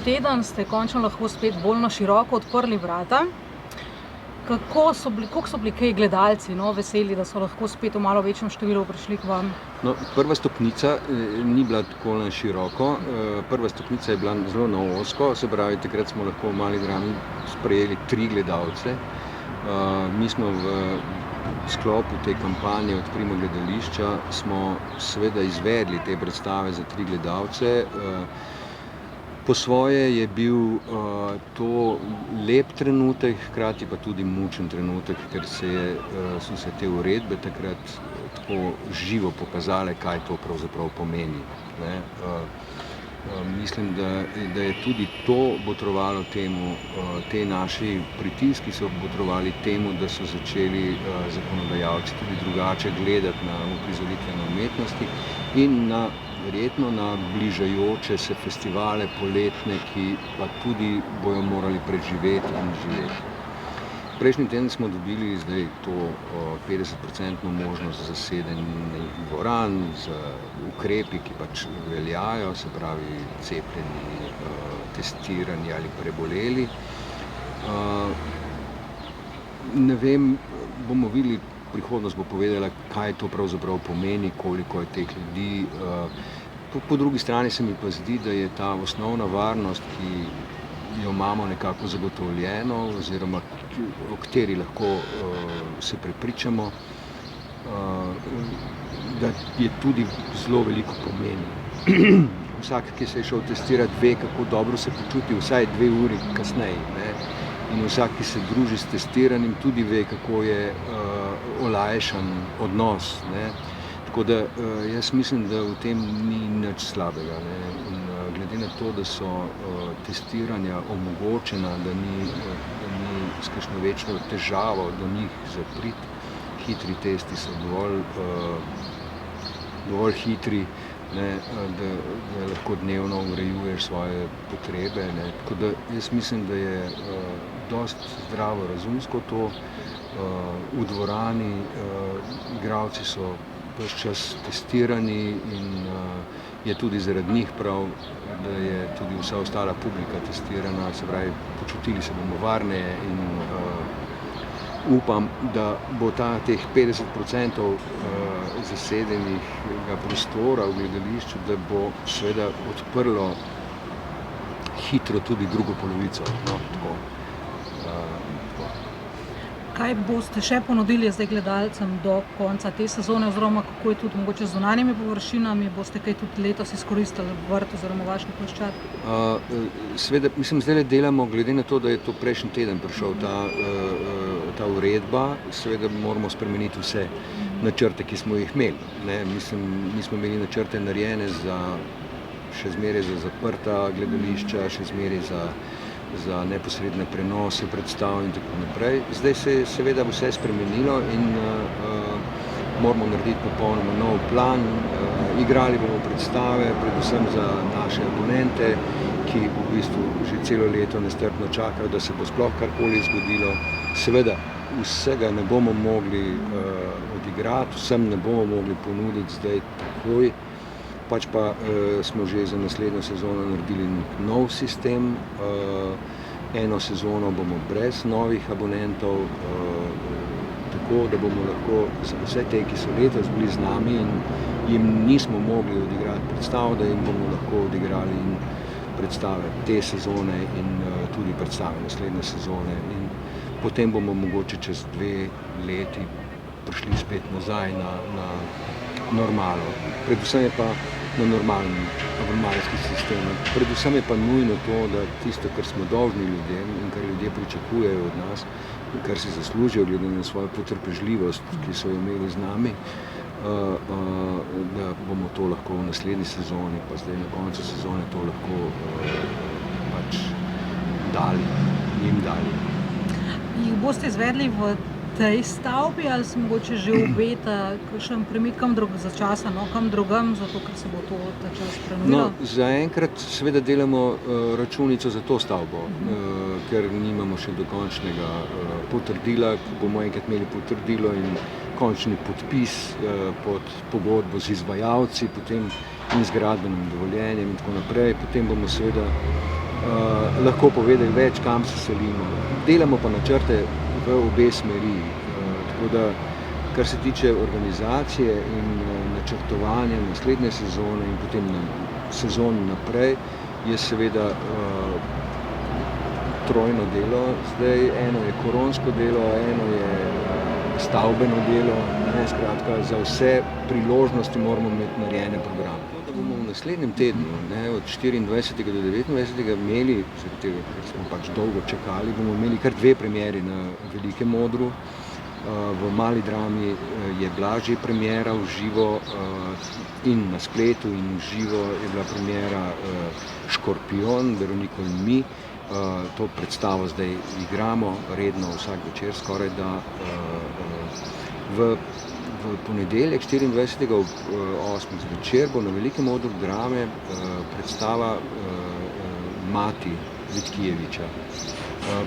Prejšnji teden ste končno lahko spet bolj na široko odprli vrata. Koliko so bili kaj gledalci, veseli, da so lahko spet v malo večjem številu prišli k vam? Prva stopnica ni bila tako na široko, prva stopnica je bila zelo na ozko, se pravi, takrat smo lahko v Mali drami sprejeli 3 gledalce. Mi smo v sklopu te kampanje Odprimo gledališča smo seveda izvedli te predstave za 3 gledalce. Po svoje je bil to lep trenutek, hkrati pa tudi mučen trenutek, ker so se te uredbe takrat tako živo pokazale, kaj to pravzaprav pomeni. Mislim, da je tudi to botrovalo temu, te naši pritiski so botrovali temu, da so začeli zakonodajalci tudi drugače gledati na uprizoritvene umetnosti in verjetno na bližajoče se festivale poletne, ki pa tudi bojo morali preživeti in živeti. Prejšnji teden smo dobili zdaj to 50% možnost zasedenih dvoran z ukrepi, ki pač veljajo, se pravi cepljeni, testirani ali preboleli. Ne vem, bomo videli, prihodnost bo povedala, kaj to pravzaprav pomeni, koliko je teh ljudi. Po drugi strani se mi pa zdi, da je ta osnovna varnost, ki jo imamo nekako zagotovljeno, oziroma o kateri lahko se prepričamo, da je tudi zelo veliko pomeni. Vsak, ki se je šel testirati, ve, kako dobro se počuti vsaj 2 uri kasneje. In vsak, ki se druži s testiranim, tudi ve, kako je olajšan odnos. Tako da jaz mislim, da v tem ni nič slabega. In glede na to, da so testiranja omogočena, da ni s kakšno večjo težavo do njih zapriti, hitri testi so dovolj hitri, da lahko dnevno urejuješ svoje potrebe. Tako da jaz mislim, da je dosti zdravo razumsko to. V dvorani igralci so ves čas testirani in je tudi zaradi njih prav, da je tudi vsa ostala publika testirana, se pravi, počutili se bomo varneje in upam, da bo teh 50% zasedenega prostora v gledališču, da bo seveda odprlo hitro tudi drugo polovico. Kaj boste še ponudili zdaj gledalcem do konca te sezone, oziroma kako je tudi mogoče z zunanjimi površinami? Boste kaj tudi letos izkoristili vrt oziroma vaški ploščad? Seveda, zdaj delamo, glede na to, da je to prejšnji teden prišel ta uredba, seveda moramo spremeniti vse načrte, ki smo jih imeli. Mi smo imeli načrte narejene še zmeraj za zaprta gledališča, še zmeraj za neposredne prenose predstav in tako naprej. Zdaj se je seveda vse spremenilo in moramo narediti popolnoma nov plan. Igrali bomo predstave, predvsem za naše abonente, ki v bistvu že celo leto nestrpno čakajo, da se bo sploh karkoli zgodilo. Seveda vsega ne bomo mogli odigrati, vsem ne bomo mogli ponuditi zdaj takoj, pač pa smo že za naslednjo sezono naredili nov sistem. Eno sezono bomo brez novih abonentov, tako da bomo lahko vse te, ki so letos bili z nami in jim nismo mogli odigrati predstav, da jim bomo lahko odigrali in predstave te sezone in tudi predstave naslednje sezone. In potem bomo mogoče čez 2 leti prišli spet nazaj na normalo. Predvsem je pa na normalen abonmajski sistem. Predvsem je pa nujno to, da tisto, kar smo dolžni ljudem in kar ljudje pričakujejo od nas, in kar si zaslužijo glede na svojo potrpežljivost, ki so jo imeli z nami, da bomo to lahko v naslednji sezoni, pa zdaj na koncu sezone to lahko pač jim dali. Jih boste izvedli v tej stavbi ali se mogoče že obeta kakšen premik kam drugam, zato ker se bo to ta čas spremenilo? Zaenkrat seveda delamo računico za to stavbo, ker nimamo še dokončnega potrdila. Bomo enkrat imeli potrdilo in končni podpis pod pogodbo z izvajalci, potem in z gradbenim dovoljenjem in tako naprej. Potem bomo seveda lahko povedali več, kam se selimo. Delamo pa načrte v obe smeri. Tako da, kar se tiče organizacije in načrtovanja naslednje sezone in potem sezon naprej, je seveda trojno delo. Zdaj eno je koronsko delo, eno je stavbeno delo. Skratka, za vse priložnosti moramo imeti narejene programe. Da bomo v naslednjem tednu, od 24. do 29. imeli, zaradi tega, ker smo pač dolgo čakali, bomo imeli kar 2 premieri na Velikem odru. V Mali drami je bila že premiera v živo in na spletu in v živo je bila premiera Škorpion, Veroniko in mi. To predstavo zdaj igramo redno vsak večer, skoraj da. V ponedeljek 24. ob 8. zvečer bo na Velikem odru drame predstava Mati Vitkijeviča.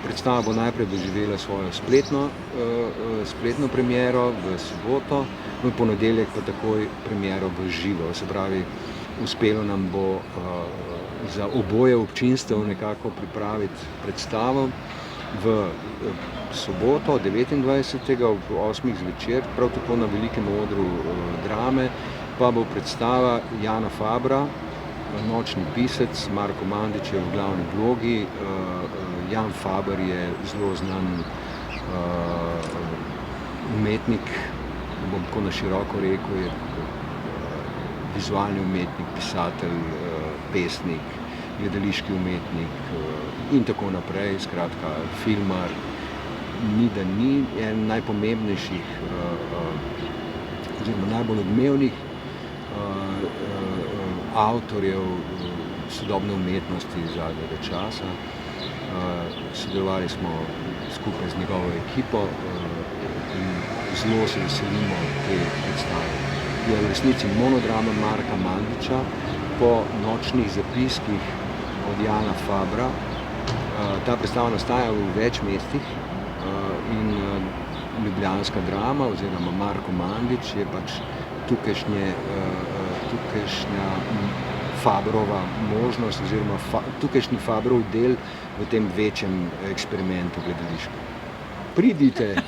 Predstava bo najprej doživela svojo spletno premiero v soboto, v ponedeljek pa takoj premiero v živo. Se pravi, uspelo nam bo za oboje občinstev nekako pripraviti predstavo. V soboto 29. ob 8. zvečer, prav tako na Velikem odru drame, pa bo predstava Jana Fabra, Nočni pisec, Marko Mandić je v glavni vlogi. Jan Faber je zelo znan umetnik, bom tako na široko rekel, je vizualni umetnik, pisatelj, pesnik, gledališki umetnik in tako naprej, skratka filmar, ni da ni, en najpomembnejših oziroma najbolj odmevnih avtorjev sodobne umetnosti zadnjega časa. Sodelovali smo skupaj z njegovo ekipo in zelo se veselimo te predstave. Je v resnici monodrama Marka Mandića po nočnih zapiskih od Jana Fabra. Ta predstava nastaja v več mestih in ljubljanska drama oziroma Marko Mandić je pač tukajšnja Fabrova možnost oziroma tukajšnji Fabrov del v tem večjem eksperimentu gledališkem. Pridite!